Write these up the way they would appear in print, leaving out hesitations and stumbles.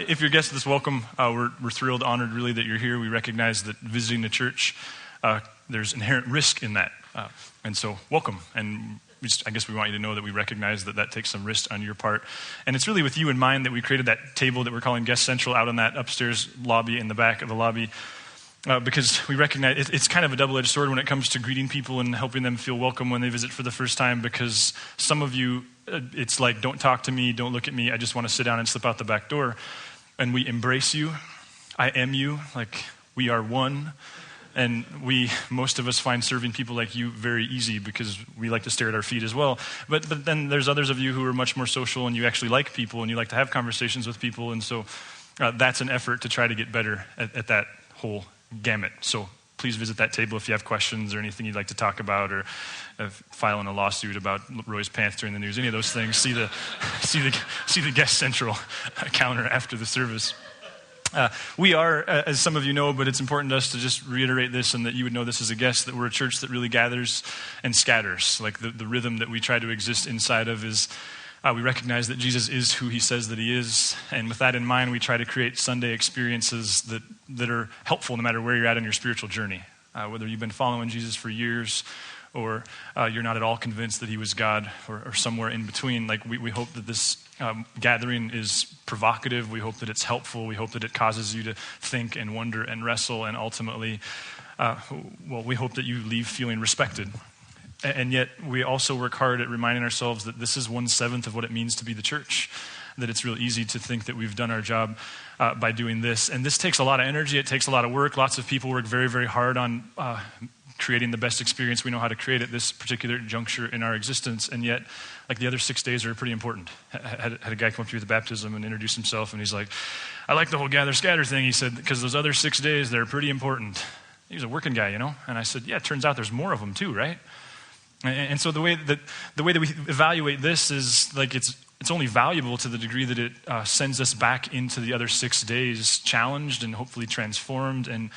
If you're a guest of this, welcome. We're thrilled, honored really that you're here. We recognize that visiting the church, there's inherent risk in that. And so welcome. And I guess we want you to know that we recognize that takes some risk on your part. And it's really with you in mind that we created that table that we're calling Guest Central out on that upstairs lobby in the back of the lobby. Because we recognize it's kind of a double-edged sword when it comes to greeting people and helping them feel welcome when they visit for the first time, because some of you, it's like, don't talk to me, don't look at me, I just want to sit down and slip out the back door. And we embrace you. I am you. Like, we are one. And most of us find serving people like you very easy because we like to stare at our feet as well. But then there's others of you who are much more social and you actually like people and you like to have conversations with people. And so that's an effort to try to get better at that whole gamut. So please visit that table if you have questions or anything you'd like to talk about, or filing a lawsuit about Roy's pants during the news, any of those things. See the Guest Central counter after the service. We are, as some of you know, but it's important to us to just reiterate this and that you would know this as a guest, that we're a church that really gathers and scatters. Like the rhythm that we try to exist inside of is we recognize that Jesus is who he says that he is. And with that in mind, we try to create Sunday experiences that are helpful no matter where you're at in your spiritual journey. Whether you've been following Jesus for years or you're not at all convinced that he was God, or somewhere in between. Like we hope that this gathering is provocative. We hope that it's helpful. We hope that it causes you to think and wonder and wrestle, and ultimately, we hope that you leave feeling respected. And yet we also work hard at reminding ourselves that this is 1/7 of what it means to be the church, that it's real easy to think that we've done our job by doing this. And this takes a lot of energy. It takes a lot of work. Lots of people work very, very hard on creating the best experience we know how to create at this particular juncture in our existence. And yet, like, the other 6 days are pretty important. Had a guy come up to me with the baptism and introduce himself, and he's like, I like the whole gather scatter thing. He said, because those other 6 days, they're pretty important. He was a working guy, you know? And I said, yeah, it turns out there's more of them too, right? And so the way that we evaluate this is like it's only valuable to the degree that it sends us back into the other 6 days challenged and hopefully transformed and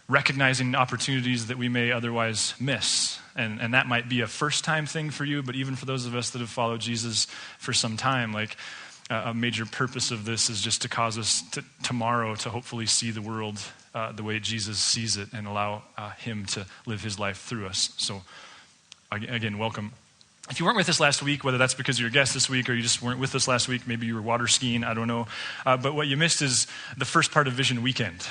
recognizing opportunities that we may otherwise miss. And that might be a first-time thing for you, but even for those of us that have followed Jesus for some time, like a major purpose of this is just to cause us tomorrow to hopefully see the world the way Jesus sees it and allow him to live his life through us. So again, welcome. If you weren't with us last week, whether that's because you're a guest this week or you just weren't with us last week, maybe you were water skiing, I don't know. But what you missed is the first part of Vision Weekend.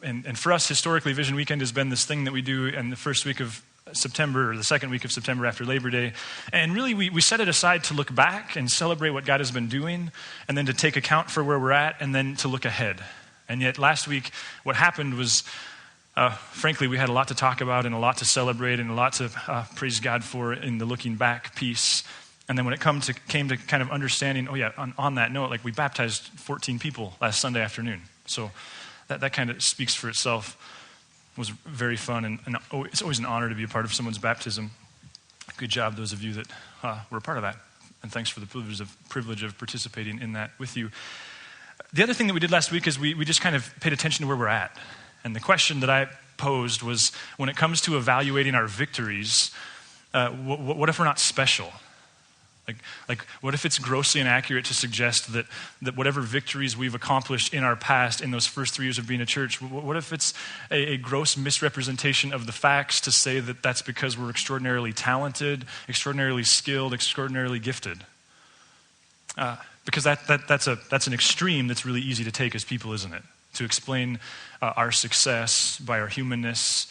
And for us, historically, Vision Weekend has been this thing that we do in the first week of September, or the second week of September after Labor Day. And really, we set it aside to look back and celebrate what God has been doing, and then to take account for where we're at, and then to look ahead. And yet last week, what happened was, frankly, we had a lot to talk about and a lot to celebrate and a lot to praise God for in the looking back piece. And then when it came to kind of understanding, on that note, like, we baptized 14 people last Sunday afternoon. So that kind of speaks for itself. It was very fun, and it's always an honor to be a part of someone's baptism. Good job, those of you that were a part of that. And thanks for the privilege of participating in that with you. The other thing that we did last week is we just kind of paid attention to where we're at. And the question that I posed was, when it comes to evaluating our victories, what if we're not special? Like, what if it's grossly inaccurate to suggest that whatever victories we've accomplished in our past, in those first 3 years of being a church, what if it's a gross misrepresentation of the facts to say that that's because we're extraordinarily talented, extraordinarily skilled, extraordinarily gifted? Because that's an extreme that's really easy to take as people, isn't it? To explain our success by our humanness,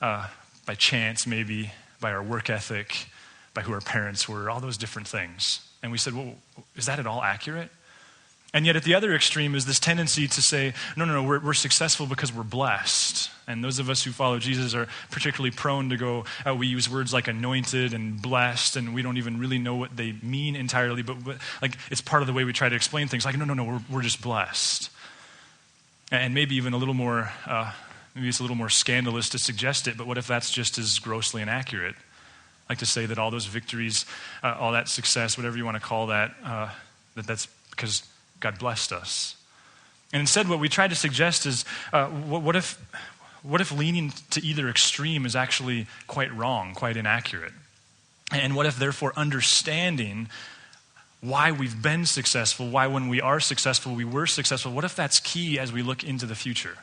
by chance maybe, by our work ethic, by who our parents were, all those different things. And we said, well, is that at all accurate? And yet at the other extreme is this tendency to say, no, we're successful because we're blessed. And those of us who follow Jesus are particularly prone to go, we use words like anointed and blessed, and we don't even really know what they mean entirely, but like, it's part of the way we try to explain things. Like, no, we're just blessed. And maybe even a little more, maybe it's a little more scandalous to suggest it, but what if that's just as grossly inaccurate? Like to say that all those victories, all that success, whatever you want to call that, that's because God blessed us. And instead what we try to suggest is, what if leaning to either extreme is actually quite wrong, quite inaccurate? And what if therefore understanding why we've been successful, why when we are successful, we were successful. What if that's key as we look into the future?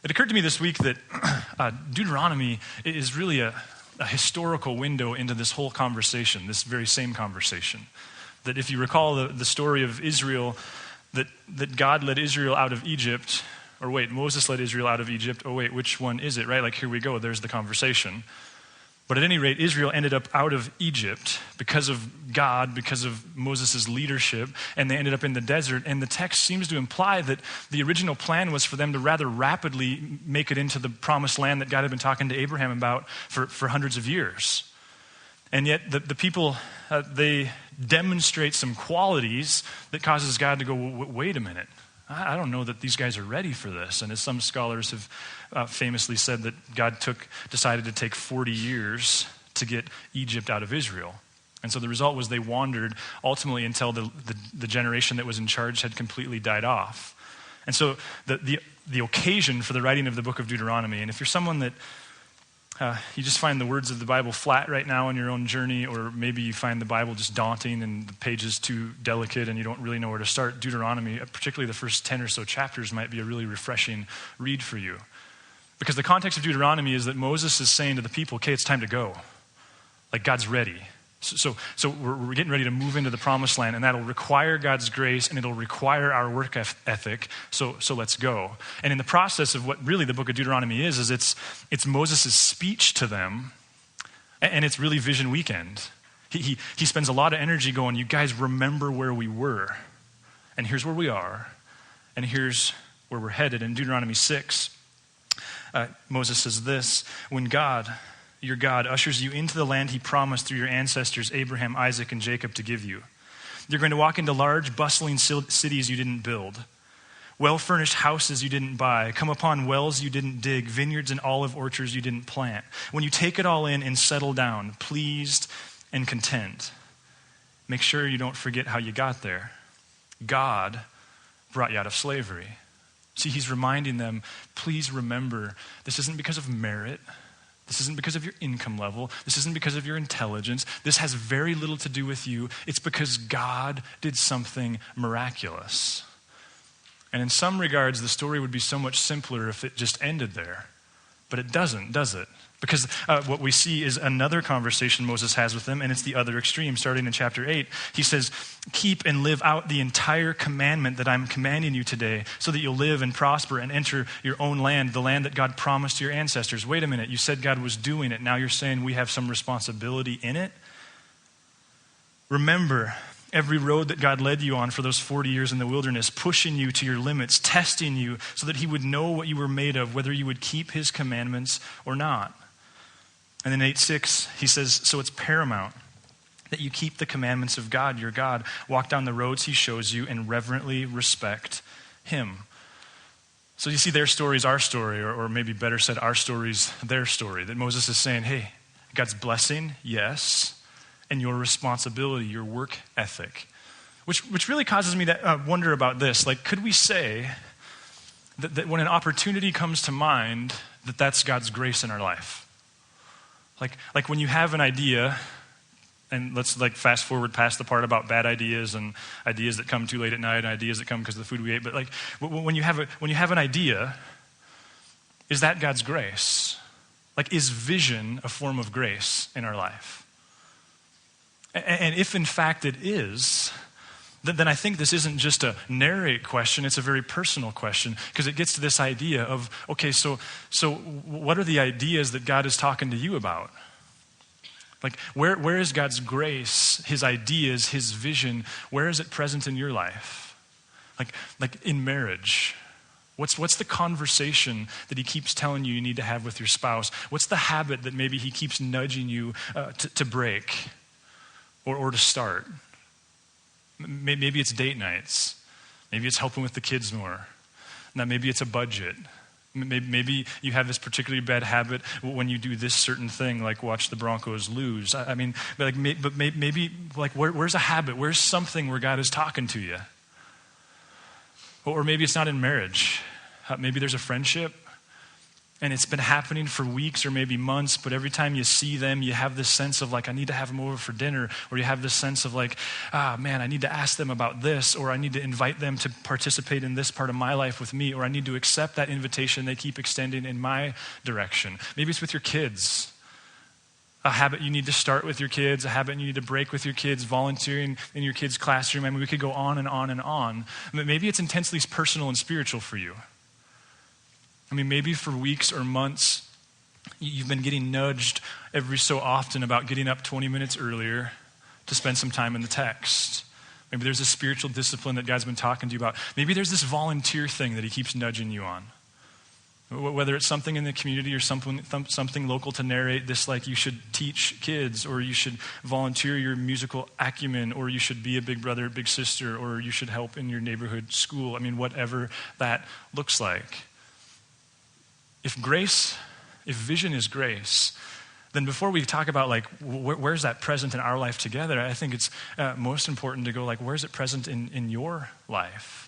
It occurred to me this week that Deuteronomy is really a historical window into this whole conversation, this very same conversation. That if you recall the story of Israel, that God led Israel out of Egypt, or wait, Moses led Israel out of Egypt, oh wait, which one is it, right? Like here we go, there's the conversation. But at any rate, Israel ended up out of Egypt because of God, because of Moses' leadership, and they ended up in the desert. And the text seems to imply that the original plan was for them to rather rapidly make it into the promised land that God had been talking to Abraham about for hundreds of years. And yet the people, they demonstrate some qualities that causes God to go, wait a minute. I don't know that these guys are ready for this. And as some scholars have famously said, that God decided to take 40 years to get Egypt out of Israel. And so the result was they wandered ultimately until the generation that was in charge had completely died off. And so the occasion for the writing of the book of Deuteronomy, and if you're someone that you just find the words of the Bible flat right now on your own journey, or maybe you find the Bible just daunting and the pages too delicate and you don't really know where to start, Deuteronomy, particularly the first 10 or so chapters, might be a really refreshing read for you. Because the context of Deuteronomy is that Moses is saying to the people, okay, it's time to go. Like God's ready. So we're getting ready to move into the promised land, and that'll require God's grace, and it'll require our work ethic, so let's go. And in the process of what really the book of Deuteronomy is it's Moses' speech to them, and it's really Vision Weekend. He spends a lot of energy going, you guys remember where we were, and here's where we are, and here's where we're headed. In Deuteronomy 6, Moses says this, when God, your God, ushers you into the land he promised through your ancestors, Abraham, Isaac, and Jacob, to give you. You're going to walk into large, bustling cities you didn't build, well-furnished houses you didn't buy, come upon wells you didn't dig, vineyards and olive orchards you didn't plant. When you take it all in and settle down, pleased and content, make sure you don't forget how you got there. God brought you out of slavery. See, he's reminding them, please remember, this isn't because of merit. This isn't because of your income level. This isn't because of your intelligence. This has very little to do with you. It's because God did something miraculous. And in some regards, the story would be so much simpler if it just ended there. But it doesn't, does it? Because what we see is another conversation Moses has with them, and it's the other extreme. Starting in chapter 8, he says, keep and live out the entire commandment that I'm commanding you today, so that you'll live and prosper and enter your own land, the land that God promised to your ancestors. Wait a minute, you said God was doing it. Now you're saying we have some responsibility in it? Remember every road that God led you on for those 40 years in the wilderness, pushing you to your limits, testing you so that he would know what you were made of, whether you would keep his commandments or not. And in 8:6, he says, so it's paramount that you keep the commandments of God, your God, walk down the roads he shows you, and reverently respect him. So you see, their story is our story, or maybe better said, our story is their story. That Moses is saying, hey, God's blessing, yes, and your responsibility, your work ethic. Which really causes me to wonder about this. Like, could we say that when an opportunity comes to mind, that's God's grace in our life? Like when you have an idea, and let's fast forward past the part about bad ideas and ideas that come too late at night and ideas that come because of the food we ate. But when you have an idea, is that God's grace? Like, is vision a form of grace in our life? And if in fact it is, then I think this isn't just a narrate question, it's a very personal question, because it gets to this idea of, okay, so what are the ideas that God is talking to you about? Like, where is God's grace, his ideas, his vision, where is it present in your life? Like in marriage, what's the conversation that he keeps telling you need to have with your spouse? What's the habit that maybe he keeps nudging you to break or to start? Maybe it's date nights. Maybe it's helping with the kids more. Now, maybe it's a budget. Maybe you have this particularly bad habit when you do this certain thing, like watch the Broncos lose. I mean, but maybe where's a habit? Where's something where God is talking to you? Or maybe it's not in marriage. Maybe there's a friendship. And it's been happening for weeks or maybe months, but every time you see them, you have this sense of like, I need to have them over for dinner, or you have this sense of like, man, I need to ask them about this, or I need to invite them to participate in this part of my life with me, or I need to accept that invitation they keep extending in my direction. Maybe it's with your kids. A habit you need to start with your kids, a habit you need to break with your kids, volunteering in your kids' classroom. I mean, we could go on and on and on. But maybe it's intensely personal and spiritual for you. I mean, maybe for weeks or months, you've been getting nudged every so often about getting up 20 minutes earlier to spend some time in the text. Maybe there's a spiritual discipline that God's been talking to you about. Maybe there's this volunteer thing that he keeps nudging you on. Whether it's something in the community or something local to Narrate, this like you should teach kids, or you should volunteer your musical acumen, or you should be a big brother, big sister, or you should help in your neighborhood school. I mean, whatever that looks like. If vision is grace, then before we talk about like where's that present in our life together, I think it's most important to go like, where's it present in your life?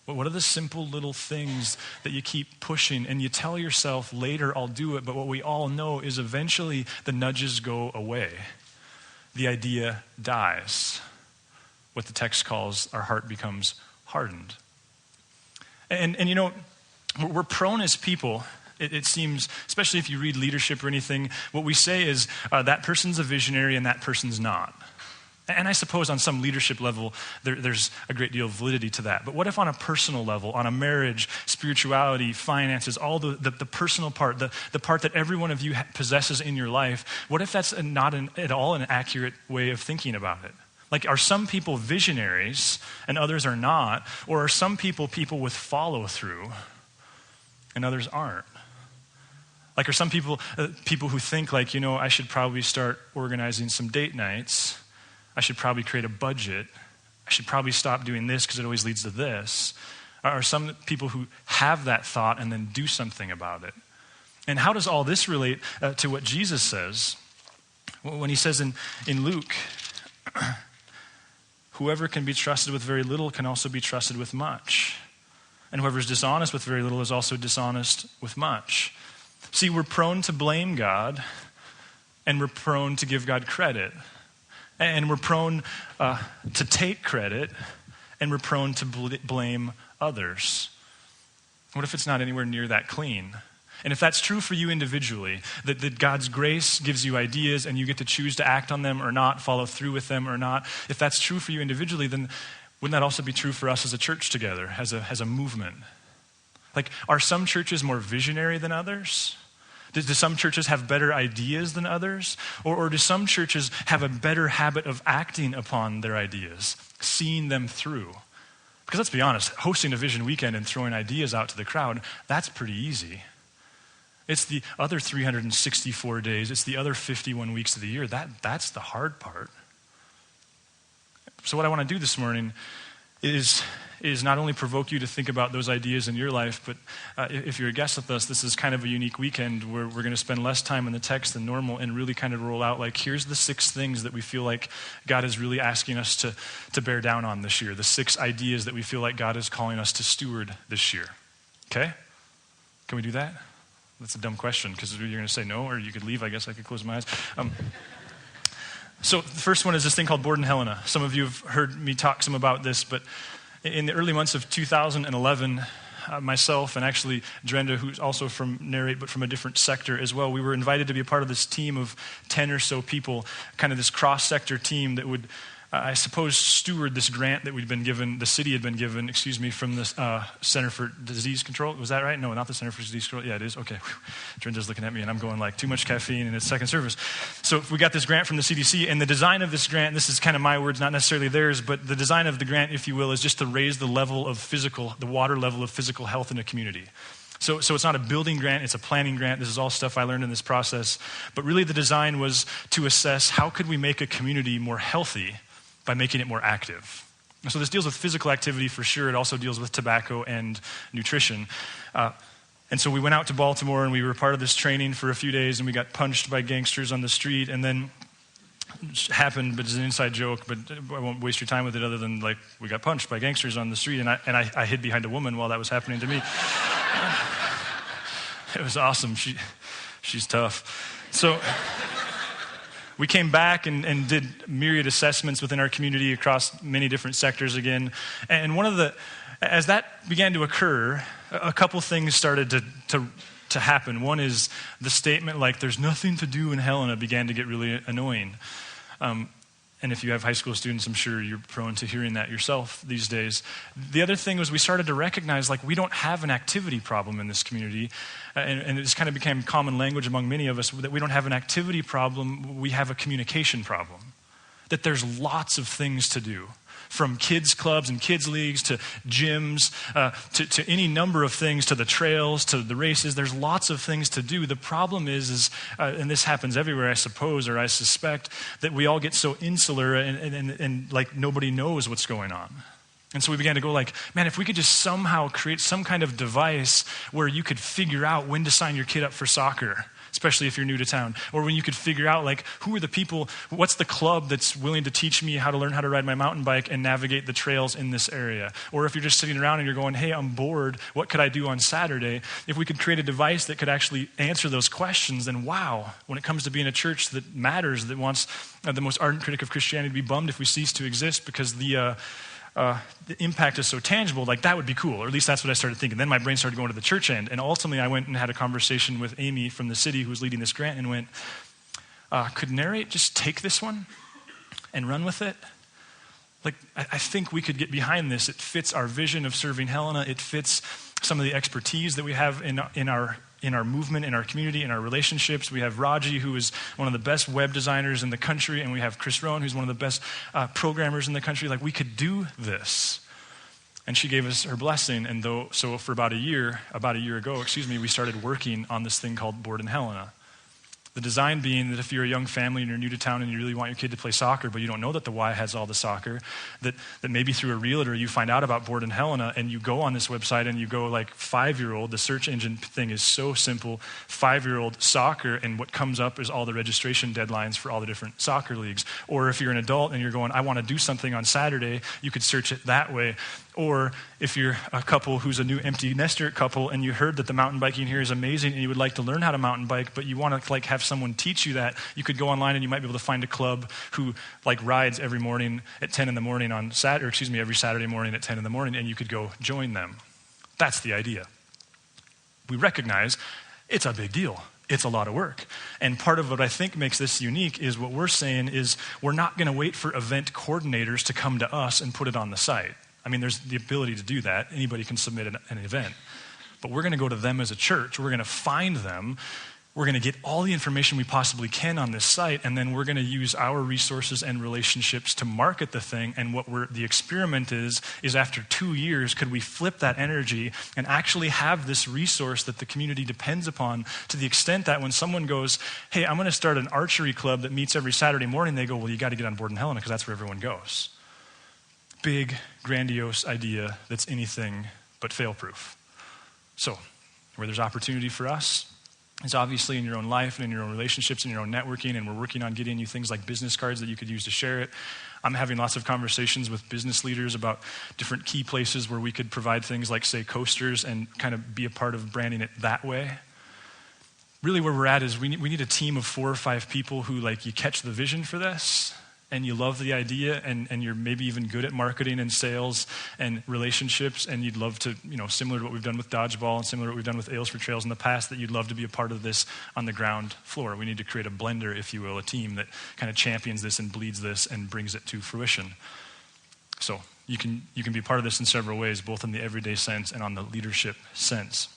What are the simple little things that you keep pushing and you tell yourself later I'll do it, but what we all know is eventually the nudges go away. The idea dies. What the text calls our heart becomes hardened. And you know, we're prone as people, it seems, especially if you read leadership or anything, what we say is that person's a visionary and that person's not. And I suppose on some leadership level, there's a great deal of validity to that. But what if on a personal level, on a marriage, spirituality, finances, all the personal part, the part that every one of you possesses in your life, what if that's not at all an accurate way of thinking about it? Like, are some people visionaries and others are not? Or are some people with follow-through and others aren't? Like, are some people who think like, you know, I should probably start organizing some date nights. I should probably create a budget. I should probably stop doing this because it always leads to this. Are some people who have that thought and then do something about it? And how does all this relate to what Jesus says? When he says in Luke, whoever can be trusted with very little can also be trusted with much. And whoever is dishonest with very little is also dishonest with much. See, we're prone to blame God, and we're prone to give God credit. And we're prone to take credit, and we're prone to blame others. What if it's not anywhere near that clean? And if that's true for you individually, that God's grace gives you ideas and you get to choose to act on them or not, follow through with them or not, if that's true for you individually, then wouldn't that also be true for us as a church together, as a movement? Like, are some churches more visionary than others? Do some churches have better ideas than others? Or do some churches have a better habit of acting upon their ideas, seeing them through? Because let's be honest, hosting a vision weekend and throwing ideas out to the crowd, that's pretty easy. It's the other 364 days, it's the other 51 weeks of the year, that's the hard part. So what I want to do this morning is not only provoke you to think about those ideas in your life, but if you're a guest with us, this is kind of a unique weekend where we're going to spend less time in the text than normal and really kind of roll out like, here's the 6 things that we feel like God is really asking us to bear down on this year, the 6 ideas that we feel like God is calling us to steward this year. Okay? Can we do that? That's a dumb question because you're going to say no, or you could leave. I guess I could close my eyes. So the first one is this thing called Board and Helena. Some of you have heard me talk some about this, but in the early months of 2011, myself and actually Drenda, who's also from Narrate, but from a different sector as well, we were invited to be a part of this team of 10 or so people, kind of this cross-sector team that would, I suppose, steward this grant that we'd been given, the city had been given, from the Center for Disease Control. Was that right? No, not the Center for Disease Control. Yeah, it is. Okay. Drenda's looking at me and I'm going like, too much caffeine and it's second service. So we got this grant from the CDC, and the design of this grant, this is kind of my words, not necessarily theirs, but the design of the grant, if you will, is just to raise the water level of physical health in a community. So it's not a building grant, it's a planning grant. This is all stuff I learned in this process. But really the design was to assess how could we make a community more healthy by making it more active. So this deals with physical activity for sure. It also deals with tobacco and nutrition. And so we went out to Baltimore and we were part of this training for a few days, and we got punched by gangsters on the street, and then it happened, but it's an inside joke, but I won't waste your time with it other than like we got punched by gangsters on the street, and I hid behind a woman while that was happening to me. It was awesome. She's tough. So we came back and did myriad assessments within our community across many different sectors again. And as that began to occur, a couple things started to happen. One is the statement like, there's nothing to do in Helena began to get really annoying. And if you have high school students, I'm sure you're prone to hearing that yourself these days. The other thing was we started to recognize like we don't have an activity problem in this community. And it just kind of became common language among many of us that we don't have an activity problem, we have a communication problem. That there's lots of things to do. From kids clubs and kids leagues to gyms, to any number of things, to the trails, to the races. There's lots of things to do. The problem is and this happens everywhere, I suppose, or I suspect, that we all get so insular and like nobody knows what's going on. And so we began to go like, man, if we could just somehow create some kind of device where you could figure out when to sign your kid up for soccer, especially if you're new to town, or when you could figure out like, who are the people, what's the club that's willing to teach me how to learn how to ride my mountain bike and navigate the trails in this area? Or if you're just sitting around and you're going, hey, I'm bored, what could I do on Saturday? If we could create a device that could actually answer those questions, then wow, when it comes to being a church that matters, that wants the most ardent critic of Christianity to be bummed if we cease to exist because the impact is so tangible, like that would be cool, or at least that's what I started thinking. Then my brain started going to the church end, and ultimately I went and had a conversation with Amy from the city who was leading this grant and went, could Narrate just take this one and run with it? Like, I think we could get behind this. It fits our vision of serving Helena. It fits some of the expertise that we have in our movement, in our community, in our relationships. We have Raji, who is one of the best web designers in the country, and we have Chris Rowan, who's one of the best programmers in the country. Like, we could do this. And she gave us her blessing, and so for about a year ago, we started working on this thing called Board in Helena. The design being that if you're a young family and you're new to town and you really want your kid to play soccer, but you don't know that the Y has all the soccer, that maybe through a realtor you find out about Board in Helena and you go on this website and you go like 5-year-old, the search engine thing is so simple, 5-year-old soccer, and what comes up is all the registration deadlines for all the different soccer leagues. Or if you're an adult and you're going, I want to do something on Saturday, you could search it that way. Or if you're a couple who's a new empty nester couple and you heard that the mountain biking here is amazing and you would like to learn how to mountain bike, but you want to like have someone teach you that, you could go online and you might be able to find a club who like rides every morning at 10 in the morning on Saturday, every Saturday morning at 10 in the morning, and you could go join them. That's the idea. We recognize it's a big deal. It's a lot of work. And part of what I think makes this unique is what we're saying is we're not going to wait for event coordinators to come to us and put it on the site. I mean, there's the ability to do that. Anybody can submit an event. But we're going to go to them as a church. We're going to find them. We're going to get all the information we possibly can on this site, and then we're going to use our resources and relationships to market the thing. And the experiment is after 2 years, could we flip that energy and actually have this resource that the community depends upon to the extent that when someone goes, hey, I'm going to start an archery club that meets every Saturday morning, they go, well, you got to get on Board in Helena because that's where everyone goes. Big, grandiose idea that's anything but fail-proof. So, where there's opportunity for us is obviously in your own life and in your own relationships and your own networking, and we're working on getting you things like business cards that you could use to share it. I'm having lots of conversations with business leaders about different key places where we could provide things like, say, coasters and kind of be a part of branding it that way. Really where we're at is we need a team of 4 or 5 people who, like, you catch the vision for this, and you love the idea, and you're maybe even good at marketing and sales and relationships, and you'd love to, similar to what we've done with Dodgeball and similar to what we've done with Ales for Trails in the past, that you'd love to be a part of this on the ground floor. We need to create a blender, if you will, a team that kind of champions this and bleeds this and brings it to fruition. So you can be part of this in several ways, both in the everyday sense and on the leadership sense.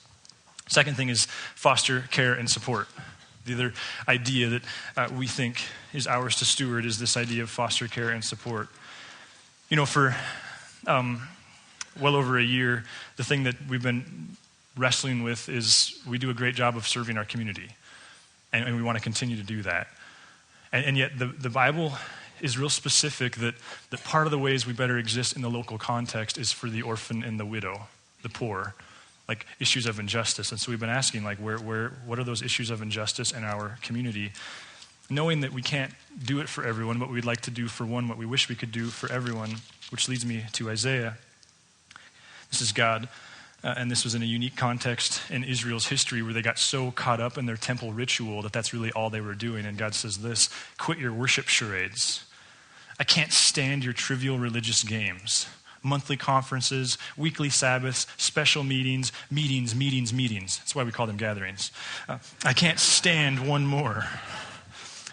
Second thing is foster care and support. The other idea that we think is ours to steward is this idea of foster care and support. For well over a year, the thing that we've been wrestling with is we do a great job of serving our community, and we want to continue to do that. And yet the Bible is real specific that part of the ways we better exist in the local context is for the orphan and the widow, the poor, like issues of injustice. And so we've been asking, like, what are those issues of injustice in our community? Knowing that we can't do it for everyone, but we'd like to do for one what we wish we could do for everyone, which leads me to Isaiah. This is God And this was in a unique context in Israel's history where they got so caught up in their temple ritual that that's really all they were doing. And God says this, quit your worship charades. I can't stand your trivial religious games. Monthly conferences, weekly Sabbaths, special meetings. That's why we call them gatherings. I can't stand one more.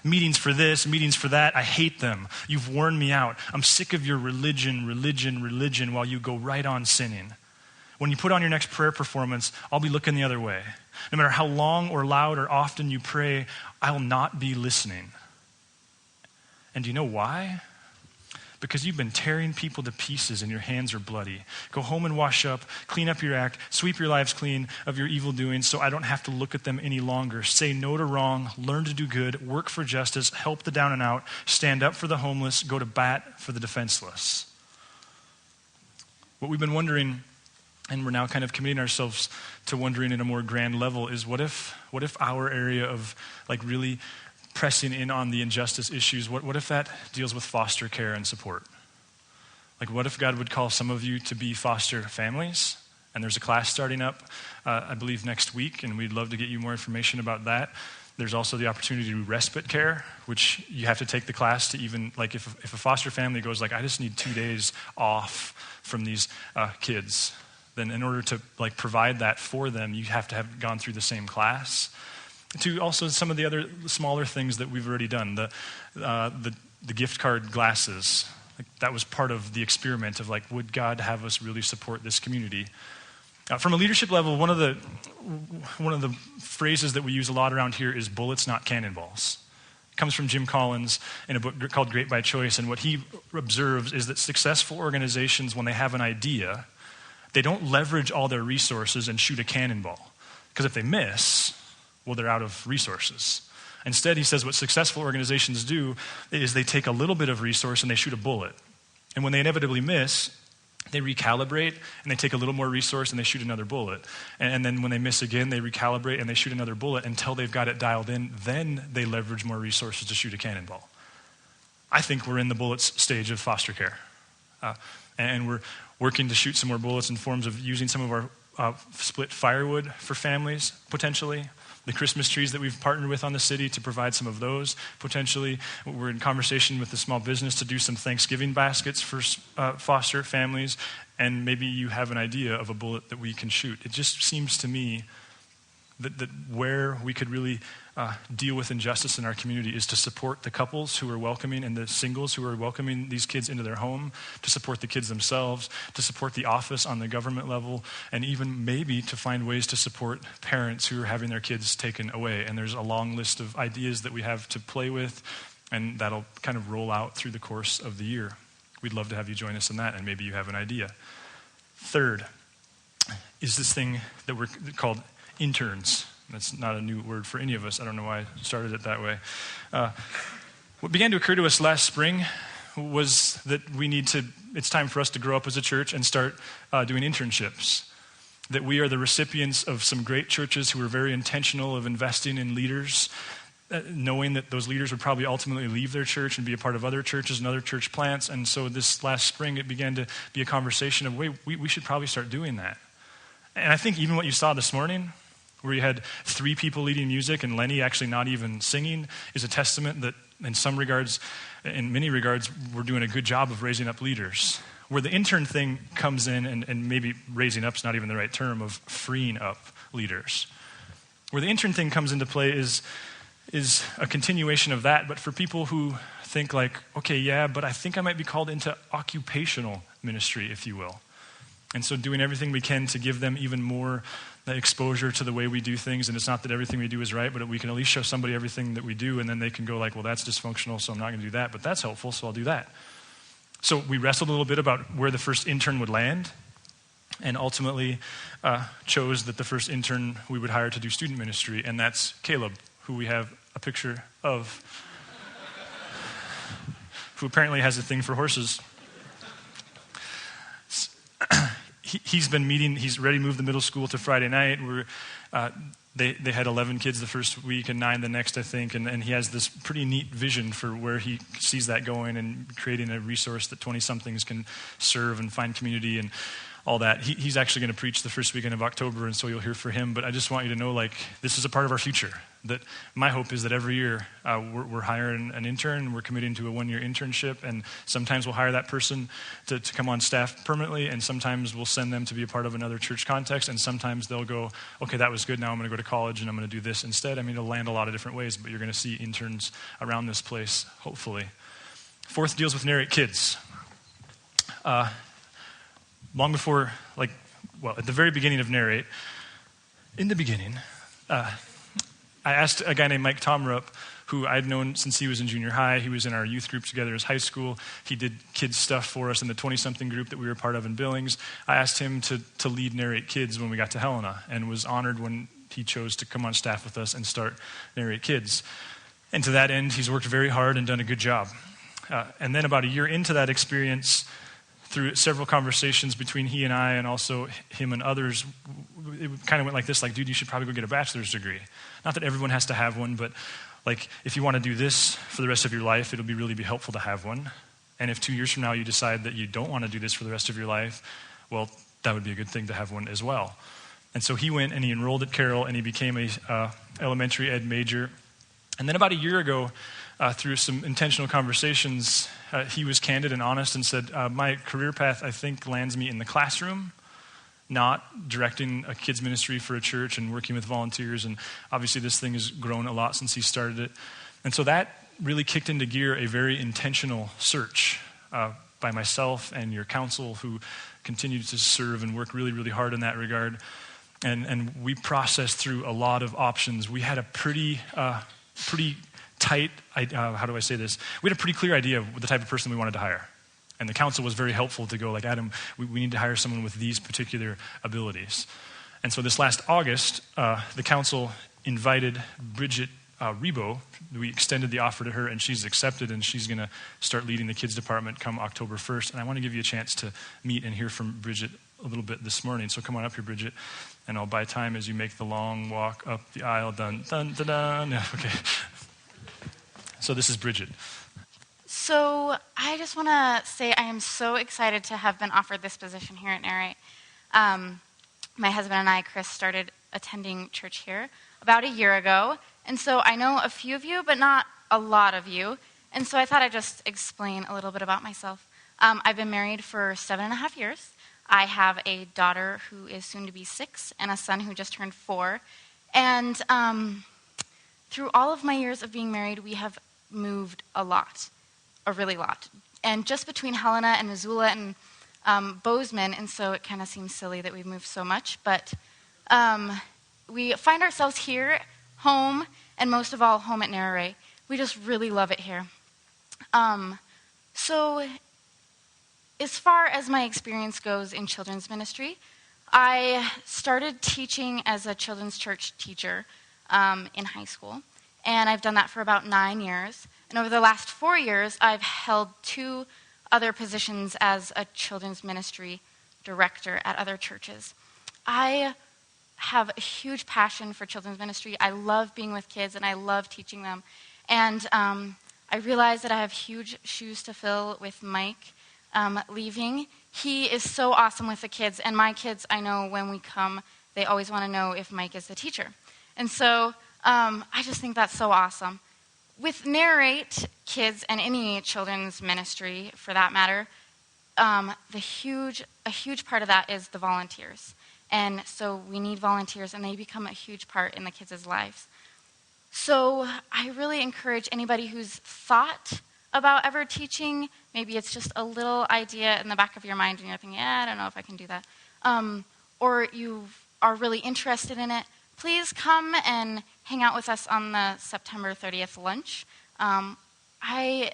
Meetings for this, meetings for that. I hate them. You've worn me out. I'm sick of your religion while you go right on sinning. When you put on your next prayer performance, I'll be looking the other way. No matter how long or loud or often you pray, I'll not be listening. And do you know why? Because you've been tearing people to pieces and your hands are bloody. Go home and wash up, clean up your act, sweep your lives clean of your evil doings so I don't have to look at them any longer. Say no to wrong, learn to do good, work for justice, help the down and out, stand up for the homeless, go to bat for the defenseless. What we've been wondering, and we're now kind of committing ourselves to wondering in a more grand level, is what if our area of like really pressing in on the injustice issues, what if that deals with foster care and support? Like what if God would call some of you to be foster families? And there's a class starting up, I believe next week, and we'd love to get you more information about that. There's also the opportunity to do respite care, which you have to take the class to even, like if a foster family goes like, I just need 2 days off from these kids, then in order to like provide that for them, you have to have gone through the same class. To also some of the other smaller things that we've already done, the gift card glasses. Like that was part of the experiment of like, would God have us really support this community? From a leadership level, one of the phrases that we use a lot around here is bullets, not cannonballs. It comes from Jim Collins in a book called Great by Choice, and what he observes is that successful organizations, when they have an idea, they don't leverage all their resources and shoot a cannonball. Because if they miss, well, they're out of resources. Instead, he says what successful organizations do is they take a little bit of resource and they shoot a bullet. And when they inevitably miss, they recalibrate and they take a little more resource and they shoot another bullet. And then when they miss again, they recalibrate and they shoot another bullet until they've got it dialed in. Then they leverage more resources to shoot a cannonball. I think we're in the bullets stage of foster care. And we're working to shoot some more bullets in forms of using some of our split firewood for families, potentially. The Christmas trees that we've partnered with on the city to provide some of those, potentially. We're in conversation with the small business to do some Thanksgiving baskets for foster families, and maybe you have an idea of a bullet that we can shoot. It just seems to me that where we could really deal with injustice in our community is to support the couples who are welcoming and the singles who are welcoming these kids into their home, to support the kids themselves, to support the office on the government level, and even maybe to find ways to support parents who are having their kids taken away. And there's a long list of ideas that we have to play with, and that'll kind of roll out through the course of the year. We'd love to have you join us in that, and maybe you have an idea. Third is this thing that we're called interns. That's not a new word for any of us. I don't know why I started it that way. What began to occur to us last spring was that it's time for us to grow up as a church and start doing internships. That we are the recipients of some great churches who are very intentional of investing in leaders, knowing that those leaders would probably ultimately leave their church and be a part of other churches and other church plants. And so this last spring, it began to be a conversation of, wait, we should probably start doing that. And I think even what you saw this morning, where you had 3 people leading music and Lenny actually not even singing, is a testament that in some regards, in many regards, we're doing a good job of raising up leaders. Where the intern thing comes in, and maybe raising up is not even the right term, of freeing up leaders. Where the intern thing comes into play is a continuation of that, but for people who think like, okay, yeah, but I think I might be called into occupational ministry, if you will. And so doing everything we can to give them even more exposure to the way we do things. And it's not that everything we do is right, but we can at least show somebody everything that we do, and then they can go like, well, that's dysfunctional, so I'm not going to do that, but that's helpful, so I'll do that. So we wrestled a little bit about where the first intern would land, and ultimately chose that the first intern we would hire to do student ministry, and that's Caleb, who we have a picture of, who apparently has a thing for horses. He's been meeting, he's already moved the middle school to Friday night. They had 11 kids the first week and 9 the next, I think, and he has this pretty neat vision for where he sees that going and creating a resource that 20-somethings can serve and find community. And all that. He's actually going to preach the first weekend of October, and so you'll hear from him. But I just want you to know, this is a part of our future. That my hope is that every year we're hiring an intern, we're committing to a 1-year internship, and sometimes we'll hire that person to come on staff permanently, and sometimes we'll send them to be a part of another church context, and sometimes they'll go, okay, that was good, now I'm going to go to college and I'm going to do this instead. I mean, it'll land a lot of different ways, but you're going to see interns around this place, hopefully. Fourth deals with Narrate Kids. Long before, at the very beginning of Narrate, in the beginning, I asked a guy named Mike Tomrup, who I'd known since he was in junior high. He was in our youth group together as high school. He did kids stuff for us in the 20-something group that we were part of in Billings. I asked him to lead Narrate Kids when we got to Helena, and was honored when he chose to come on staff with us and start Narrate Kids. And to that end, he's worked very hard and done a good job. And then about a year into that experience, through several conversations between he and I, and also him and others, it kind of went like this, dude, you should probably go get a bachelor's degree. Not that everyone has to have one, but if you want to do this for the rest of your life, it'll really be helpful to have one. And if 2 years from now you decide that you don't want to do this for the rest of your life, well, that would be a good thing to have one as well. And so he went and he enrolled at Carroll, and he became a elementary ed major. And then about a year ago, through some intentional conversations, he was candid and honest and said, my career path, I think, lands me in the classroom, not directing a kids ministry for a church and working with volunteers. And obviously this thing has grown a lot since he started it. And so that really kicked into gear a very intentional search by myself and your council, who continued to serve and work really, really hard in that regard. And we processed through a lot of options. We had a pretty tight, how do I say this? We had a pretty clear idea of the type of person we wanted to hire. And the council was very helpful to go, Adam, we need to hire someone with these particular abilities. And so this last August, the council invited Bridget Rebo. We extended the offer to her, and she's accepted, and she's going to start leading the kids department come October 1st. And I want to give you a chance to meet and hear from Bridget a little bit this morning. So come on up here, Bridget, and I'll buy time as you make the long walk up the aisle. Dun, dun, dun, dun. Yeah, okay. So this is Bridget. So I just want to say I am so excited to have been offered this position here at Narrate. My husband and I, Chris, started attending church here about a year ago. And so I know a few of you, but not a lot of you. And so I thought I'd just explain a little bit about myself. I've been married for 7.5 years. I have a daughter who is soon to be 6 and a son who just turned 4. And through all of my years of being married, we have moved a really lot. And just between Helena and Missoula and Bozeman, and so it kind of seems silly that we've moved so much, but we find ourselves here, home, and most of all, home at Narrate. We just really love it here. So as far as my experience goes in children's ministry, I started teaching as a children's church teacher in high school, and I've done that for about 9 years. And over the last 4 years, I've held 2 other positions as a children's ministry director at other churches. I have a huge passion for children's ministry. I love being with kids, and I love teaching them. And I realize that I have huge shoes to fill with Mike leaving. He is so awesome with the kids, and my kids, I know when we come, they always want to know if Mike is the teacher. And so I just think that's so awesome. With Narrate Kids and any children's ministry, for that matter, a huge part of that is the volunteers. And so we need volunteers, and they become a huge part in the kids' lives. So I really encourage anybody who's thought about ever teaching, maybe it's just a little idea in the back of your mind, and you're thinking, I don't know if I can do that, or you are really interested in it, please come and hang out with us on the September 30th lunch. I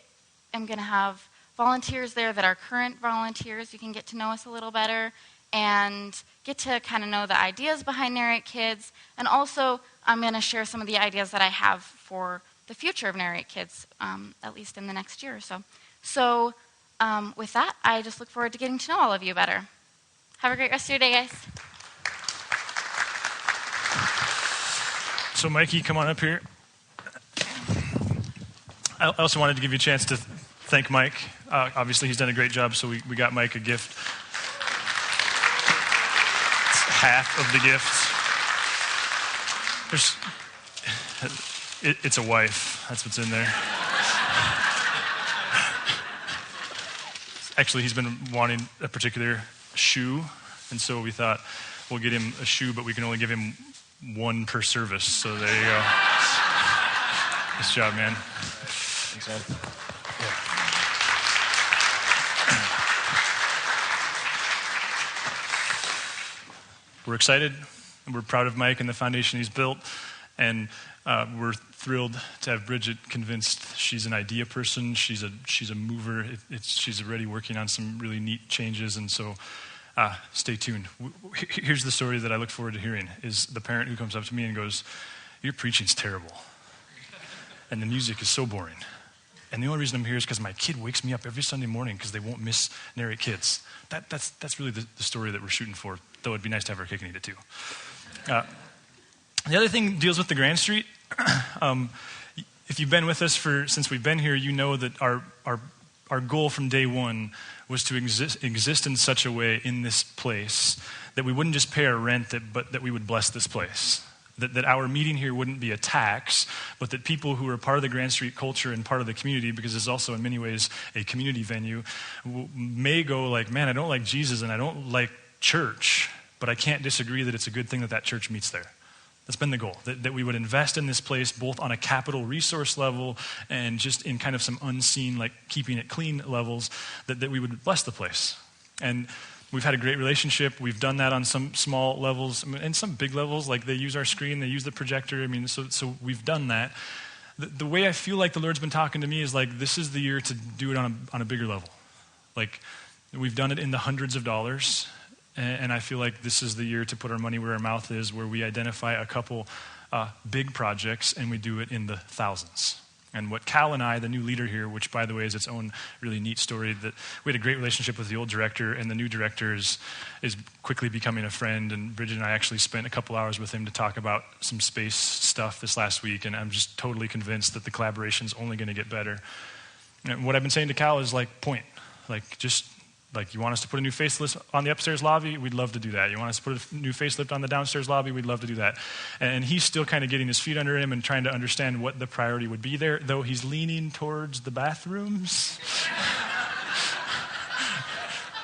am going to have volunteers there that are current volunteers. You can get to know us a little better and get to kind of know the ideas behind Narrate Kids. And also, I'm going to share some of the ideas that I have for the future of Narrate Kids, at least in the next year or so. So with that, I just look forward to getting to know all of you better. Have a great rest of your day, guys. So Mikey, come on up here. I also wanted to give you a chance to thank Mike. Obviously, he's done a great job, so we got Mike a gift. half of the gift. It's a wife. That's what's in there. Actually, he's been wanting a particular shoe, and so we thought we'll get him a shoe, but we can only give him one per service. So there you go. Nice job, man. Thanks, man. We're excited, and we're proud of Mike and the foundation he's built, and we're thrilled to have Bridget convinced she's an idea person. She's a mover. She's already working on some really neat changes, and so stay tuned. Here's the story that I look forward to hearing, is the parent who comes up to me and goes, "Your preaching's terrible, and the music is so boring. And the only reason I'm here is because my kid wakes me up every Sunday morning because they won't miss Narrate Kids." That's really the story that we're shooting for, though it'd be nice to have our cake and eat it too. The other thing deals with the Grand Street. If you've been with us since we've been here, you know that our goal from day one was to exist in such a way in this place that we wouldn't just pay our rent, but that we would bless this place. That our meeting here wouldn't be a tax, but that people who are part of the Grand Street culture and part of the community, because it's also in many ways a community venue, may go like, "Man, I don't like Jesus and I don't like church, but I can't disagree that it's a good thing that church meets there." That's been the goal, that we would invest in this place both on a capital resource level and just in kind of some unseen, like keeping it clean levels, that we would bless the place. And we've had a great relationship. We've done that on some small levels and some big levels, like they use our screen, they use the projector. I mean, so we've done that. The way I feel like the Lord's been talking to me is like, this is the year to do it on a bigger level. Like, we've done it in the hundreds of dollars, and I feel like this is the year to put our money where our mouth is, where we identify a couple big projects and we do it in the thousands. And what Cal and I, the new leader here, which by the way is its own really neat story, that we had a great relationship with the old director, and the new director is quickly becoming a friend. And Bridget and I actually spent a couple hours with him to talk about some space stuff this last week, and I'm just totally convinced that the collaboration is only going to get better. And what I've been saying to Cal is like, point, like just like, you want us to put a new facelift on the upstairs lobby? We'd love to do that. You want us to put a new facelift on the downstairs lobby? We'd love to do that. And he's still kind of getting his feet under him and trying to understand what the priority would be there, though he's leaning towards the bathrooms.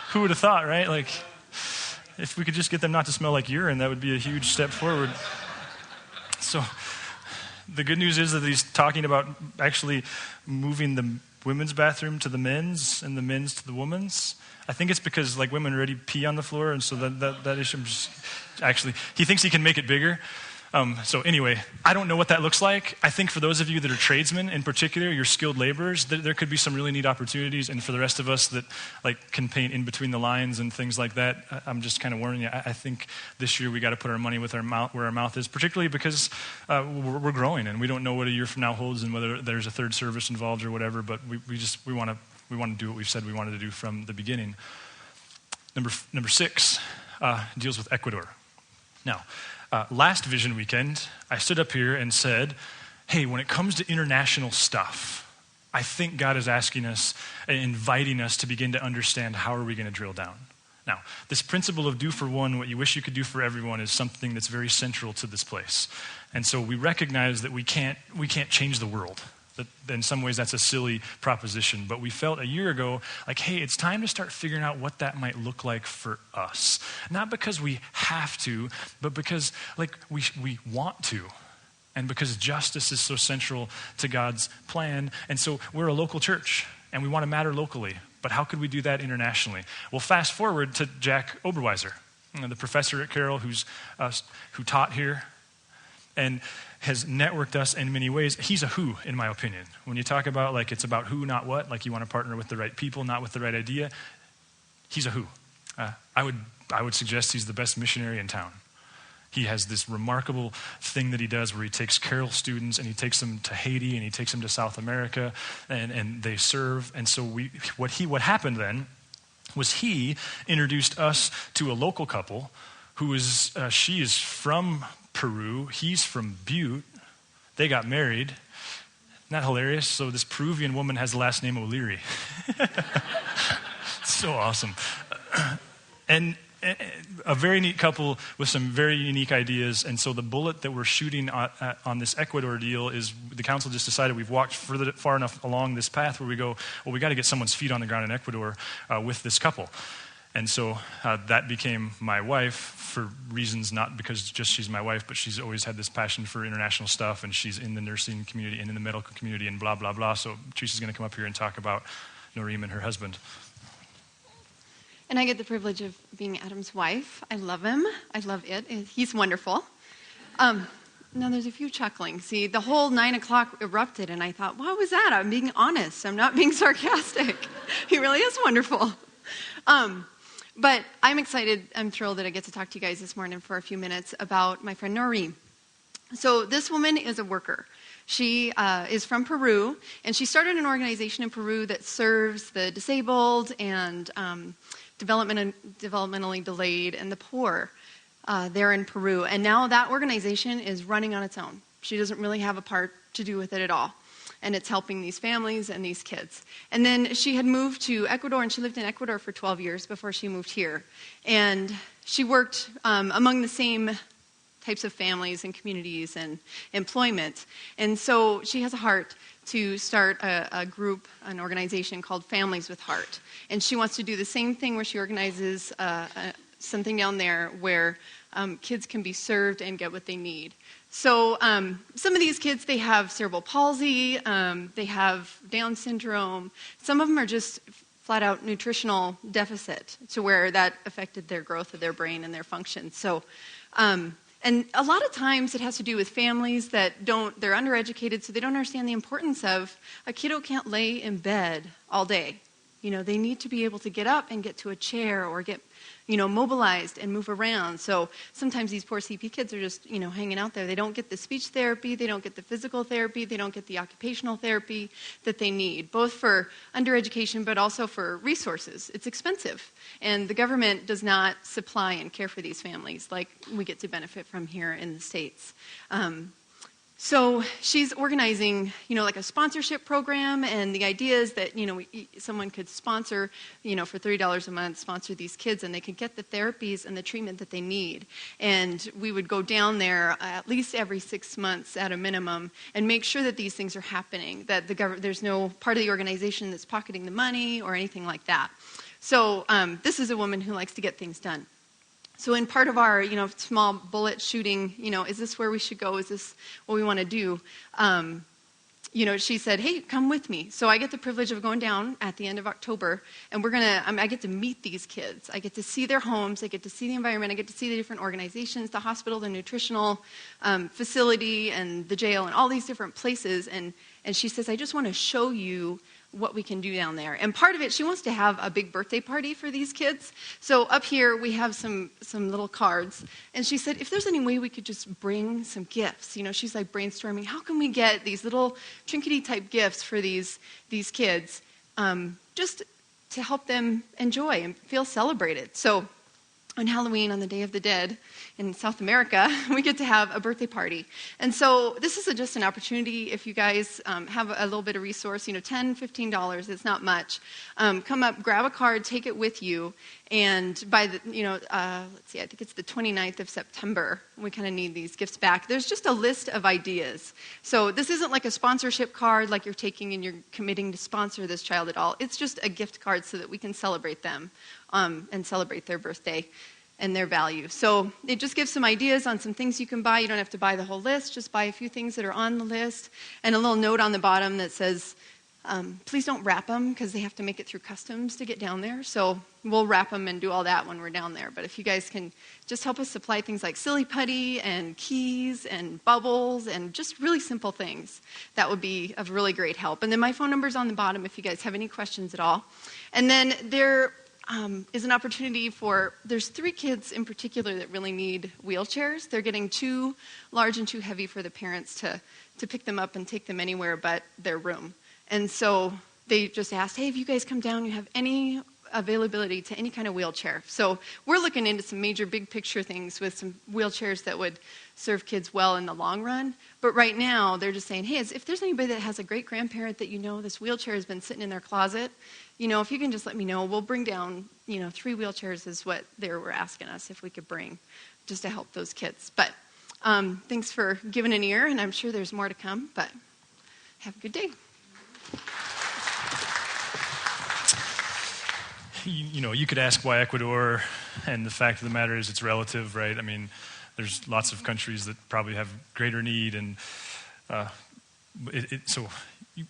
Who would have thought, right? Like, if we could just get them not to smell like urine, that would be a huge step forward. So the good news is that he's talking about actually moving the women's bathroom to the men's and the men's to the women's. I think it's because like women already pee on the floor, and so that issue actually, he thinks he can make it bigger. So anyway, I don't know what that looks like. I think for those of you that are tradesmen in particular, you're skilled laborers, there could be some really neat opportunities. And for the rest of us that like can paint in between the lines and things like that, I'm just kind of warning you. I think this year we got to put our money with our mouth where our mouth is, particularly because we're growing and we don't know what a year from now holds and whether there's a third service involved or whatever. But we want to do what we've said we wanted to do from the beginning. Number 6 deals with Ecuador. Now, last Vision Weekend, I stood up here and said, hey, when it comes to international stuff, I think God is asking us, inviting us to begin to understand how are we going to drill down. Now, this principle of do for one what you wish you could do for everyone is something that's very central to this place. And so we recognize that we can't change the world. That in some ways that's a silly proposition, but we felt a year ago like, hey, it's time to start figuring out what that might look like for us. Not because we have to, but because like we want to, and because justice is so central to God's plan. And so we're a local church, and we want to matter locally. But how could we do that internationally? Well, fast forward to Jack Oberweiser, the professor at Carroll who taught here and has networked us in many ways. He's a who, in my opinion. When you talk about like it's about who, not what, like you want to partner with the right people, not with the right idea, he's a who. I would suggest he's the best missionary in town. He has this remarkable thing that he does where he takes Carroll students and he takes them to Haiti and he takes them to South America and they serve. And so what happened then was he introduced us to a local couple who is, she is from Peru, he's from Butte. They got married. Isn't that hilarious? So this Peruvian woman has the last name O'Leary. So awesome. And a very neat couple with some very unique ideas. And so the bullet that we're shooting on this Ecuador deal is the council just decided we've walked far enough along this path where we go, well, we got to get someone's feet on the ground in Ecuador with this couple. And so that became my wife for reasons not because just she's my wife, but she's always had this passion for international stuff, and she's in the nursing community and in the medical community and blah, blah, blah. So Teresa's going to come up here and talk about Noreen and her husband. And I get the privilege of being Adam's wife. I love him. I love it. He's wonderful. Now there's a few chuckling. See, the whole 9 o'clock erupted, and I thought, what was that? I'm being honest. I'm not being sarcastic. He really is wonderful. But I'm excited. I'm thrilled that I get to talk to you guys this morning for a few minutes about my friend Noreen. So this woman is a worker. She is from Peru, and she started an organization in Peru that serves the disabled and developmentally delayed and the poor there in Peru. And now that organization is running on its own. She doesn't really have a part to do with it at all. And it's helping these families and these kids. And then she had moved to Ecuador, and she lived in Ecuador for 12 years before she moved here. And she worked among the same types of families and communities and employment. And so she has a heart to start a group, an organization called Families with Heart. And she wants to do the same thing where she organizes something down there where kids can be served and get what they need. So some of these kids, they have cerebral palsy, they have Down syndrome. Some of them are just flat out nutritional deficit to where that affected their growth of their brain and their function. So, and a lot of times it has to do with families that they're undereducated, so they don't understand the importance of a kiddo can't lay in bed all day. You know, they need to be able to get up and get to a chair or get, mobilized and move around. So sometimes these poor CP kids are just, hanging out there. They don't get the speech therapy, they don't get the physical therapy, they don't get the occupational therapy that they need, both for undereducation but also for resources. It's expensive. And the government does not supply and care for these families like we get to benefit from here in the States. So she's organizing, like a sponsorship program, and the idea is that, someone could sponsor, for $30 a month, sponsor these kids, and they could get the therapies and the treatment that they need. And we would go down there at least every 6 months at a minimum and make sure that these things are happening, that there's no part of the organization that's pocketing the money or anything like that. So this is a woman who likes to get things done. So in part of our, small bullet shooting, is this where we should go? Is this what we want to do? She said, hey, come with me. So I get the privilege of going down at the end of October, and I get to meet these kids. I get to see their homes. I get to see the environment. I get to see the different organizations, the hospital, the nutritional facility, and the jail, and all these different places. And she says, I just want to show you what we can do down there. And part of it, she wants to have a big birthday party for these kids. So up here, we have some little cards. And she said, if there's any way we could just bring some gifts, she's like brainstorming, how can we get these little trinkety type gifts for these kids, just to help them enjoy and feel celebrated. So on Halloween, on the Day of the Dead in South America, we get to have a birthday party. And so this is just an opportunity if you guys have a little bit of resource, $10, $15, it's not much. Come up, grab a card, take it with you, and by the, let's see, I think it's the 29th of September, we kind of need these gifts back. There's just a list of ideas. So this isn't like a sponsorship card like you're taking and you're committing to sponsor this child at all. It's just a gift card so that we can celebrate them and celebrate their birthday and their value. So it just gives some ideas on some things you can buy. You don't have to buy the whole list. Just buy a few things that are on the list. And a little note on the bottom that says, please don't wrap them because they have to make it through customs to get down there. So we'll wrap them and do all that when we're down there. But if you guys can just help us supply things like silly putty and keys and bubbles and just really simple things, that would be of really great help. And then my phone number's on the bottom if you guys have any questions at all. And then there is an opportunity there's 3 kids in particular that really need wheelchairs. They're getting too large and too heavy for the parents to pick them up and take them anywhere but their room. And so they just asked, hey, if you guys come down, you have any availability to any kind of wheelchair. So we're looking into some major big picture things with some wheelchairs that would serve kids well in the long run. But right now, they're just saying, hey, if there's anybody that has a great-grandparent that this wheelchair has been sitting in their closet, if you can just let me know, we'll bring down, 3 wheelchairs is what they were asking us if we could bring just to help those kids. But thanks for giving an ear, and I'm sure there's more to come, but have a good day. You could ask why Ecuador, and the fact of the matter is it's relative, right? I mean, there's lots of countries that probably have greater need, and so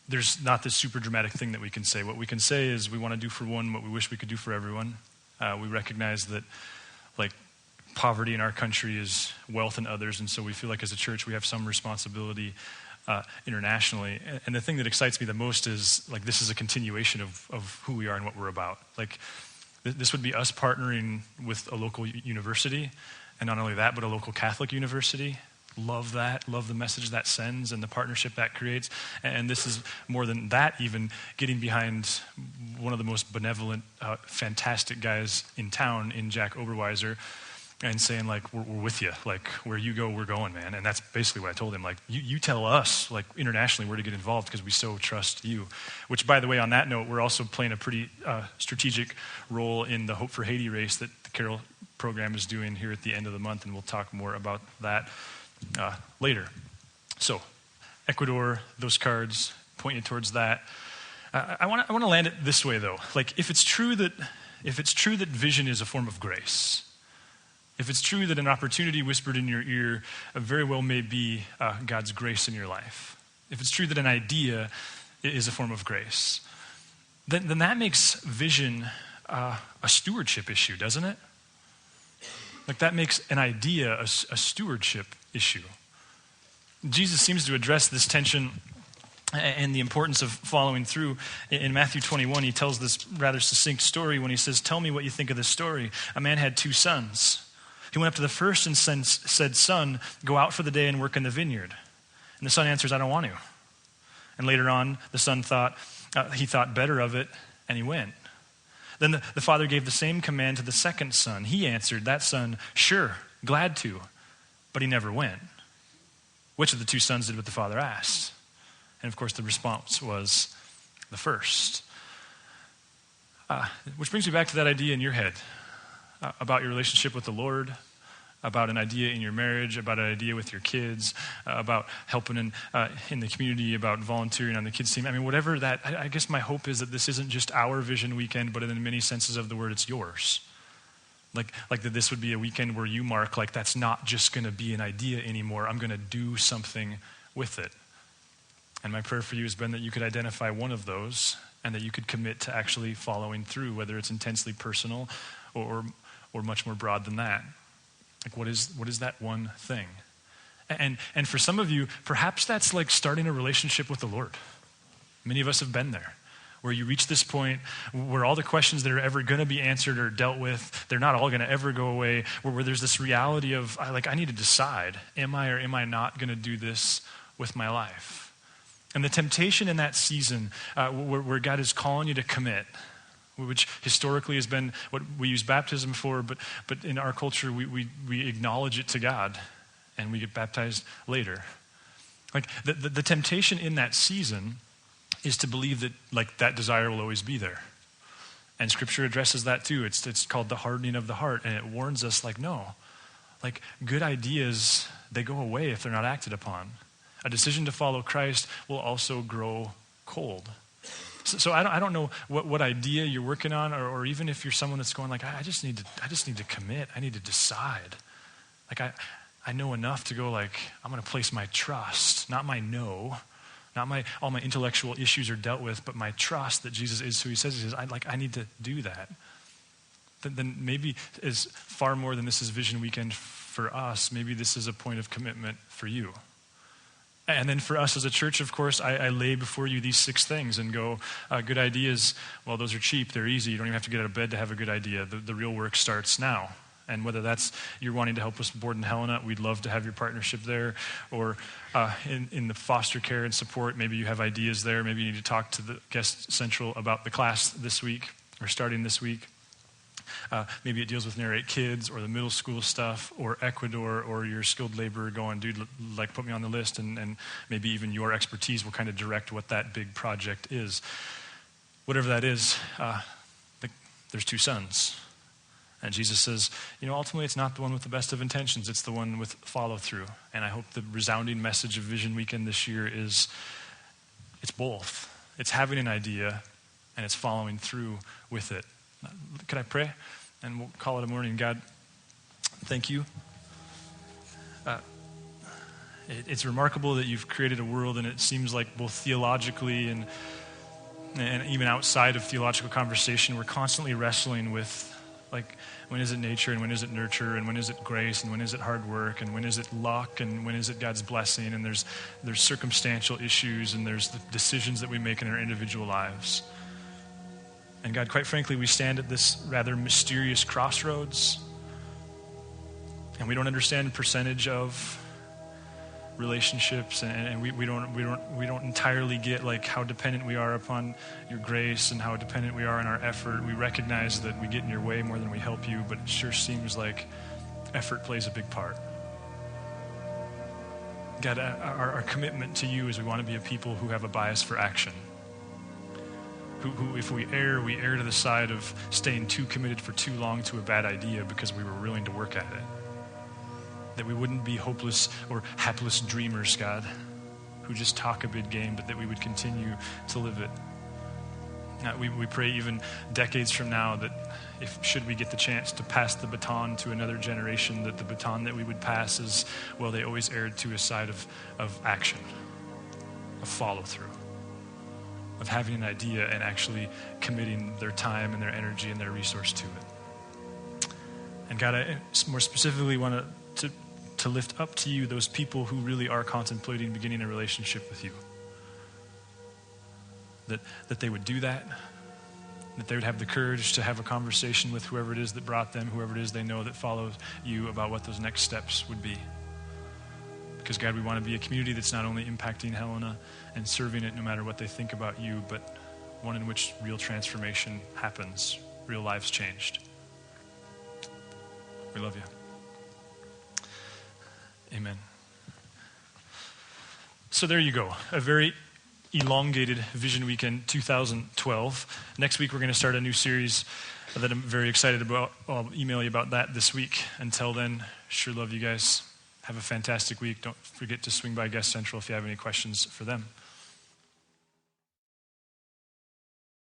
there's not this super dramatic thing that we can say. What we can say is we want to do for one what we wish we could do for everyone. We recognize that, poverty in our country is wealth in others, and so we feel like as a church we have some responsibility internationally. And the thing that excites me the most is this is a continuation of who we are and what we're about. This would be us partnering with a local university, and not only that, but a local Catholic university. Love that, love the message that sends and the partnership that creates. And this is more than that, even getting behind one of the most benevolent, fantastic guys in town, in Jack Oberweiser, and saying, we're with you. Where you go, we're going, man. And that's basically what I told him. You tell us, internationally, where to get involved because we so trust you. Which, by the way, on that note, we're also playing a pretty strategic role in the Hope for Haiti race that the Carol program is doing here at the end of the month, and we'll talk more about that later. So, Ecuador, those cards point you towards that. I want to land it this way, though. If it's true that vision is a form of grace, if it's true that an opportunity whispered in your ear very well may be God's grace in your life, if it's true that an idea is a form of grace, then that makes vision a stewardship issue, doesn't it? That makes an idea a stewardship issue. Jesus seems to address this tension and the importance of following through. In Matthew 21, he tells this rather succinct story when he says, "Tell me what you think of this story. A man had 2 sons. He went up to the first and said, 'Son, go out for the day and work in the vineyard.' And the son answers, 'I don't want to.' And later on, the son thought better of it, and he went. Then the father gave the same command to the second son. He answered, that son, 'Sure, glad to,' but he never went. Which of the 2 sons did what the father asked?" And of course, the response was the first. Which brings me back to that idea in your head about your relationship with the Lord, about an idea in your marriage, about an idea with your kids, about helping in the community, about volunteering on the kids team. I mean, whatever that, I guess my hope is that this isn't just our Vision Weekend, but in many senses of the word, it's yours. Like that this would be a weekend where you mark, that's not just going to be an idea anymore. I'm going to do something with it. And my prayer for you has been that you could identify one of those and that you could commit to actually following through, whether it's intensely personal or much more broad than that. What is that one thing? And for some of you, perhaps that's starting a relationship with the Lord. Many of us have been there, where you reach this point where all the questions that are ever going to be answered or dealt with, they're not all going to ever go away, where there's this reality of, I need to decide, am I or am I not going to do this with my life? And the temptation in that season where God is calling you to commit, which historically has been what we use baptism for, but in our culture, we acknowledge it to God, and we get baptized later. The temptation in that season is to believe that that desire will always be there. And Scripture addresses that too. It's called the hardening of the heart, and it warns us no. Good ideas, they go away if they're not acted upon. A decision to follow Christ will also grow cold. So I don't know what idea you're working on, or even if you're someone that's going I just need to commit. I need to decide. I know enough to go I'm going to place my trust, not my no, not all my intellectual issues are dealt with, but my trust that Jesus is who he says he is. I need to do that. Then maybe is far more than this is Vision Weekend for us. Maybe this is a point of commitment for you. And then for us as a church, of course, I lay before you these 6 things and go, good ideas, well, those are cheap. They're easy. You don't even have to get out of bed to have a good idea. The real work starts now. And whether that's you're wanting to help us board in Helena, we'd love to have your partnership there. Or in the foster care and support, maybe you have ideas there. Maybe you need to talk to the guest central about the class this week. are starting this week. Maybe it deals with Narrate Kids or the middle school stuff or Ecuador or your skilled laborer going, dude, like put me on the list, and maybe even your expertise will kind of direct what that big project is. Whatever that is, there's two sons. And Jesus says, ultimately it's not the one with the best of intentions, it's the one with follow-through. And I hope the resounding message of Vision Weekend this year is it's both. It's having an idea and it's following through with it. Could I pray? And we'll call it a morning. God, thank you. It's remarkable that you've created a world, and it seems like both theologically and even outside of theological conversation, we're constantly wrestling with, like, when is it nature and when is it nurture and when is it grace and when is it hard work and when is it luck and when is it God's blessing, and there's circumstantial issues and there's the decisions that we make in our individual lives. And God, quite frankly, we stand at this rather mysterious crossroads, and we don't understand the percentage of relationships, and we don't entirely get like how dependent we are upon your grace and how dependent we are on our effort. We recognize that we get in your way more than we help you, but it sure seems like effort plays a big part. God, our commitment to you is we want to be a people who have a bias for action. Who, if we err to the side of staying too committed for too long to a bad idea because we were willing to work at it. That we wouldn't be hopeless or hapless dreamers, God, who just talk a big game, but that we would continue to live it. We pray even decades from now that should we get the chance to pass the baton to another generation, that the baton that we would pass is, well, they always erred to a side of action, of follow-through, of having an idea and actually committing their time and their energy and their resource to it. And God, I more specifically want to lift up to you those people who really are contemplating beginning a relationship with you. That they would do that they would have the courage to have a conversation with whoever it is that brought them, whoever it is they know that follows you, about what those next steps would be. Because God, we want to be a community that's not only impacting Helena and serving it no matter what they think about you, but one in which real transformation happens, real lives changed. We love you. Amen. So there you go. A very elongated Vision Weekend 2012. Next week we're going to start a new series that I'm very excited about. I'll email you about that this week. Until then, sure love you guys. Have a fantastic week. Don't forget to swing by Guest Central if you have any questions for them.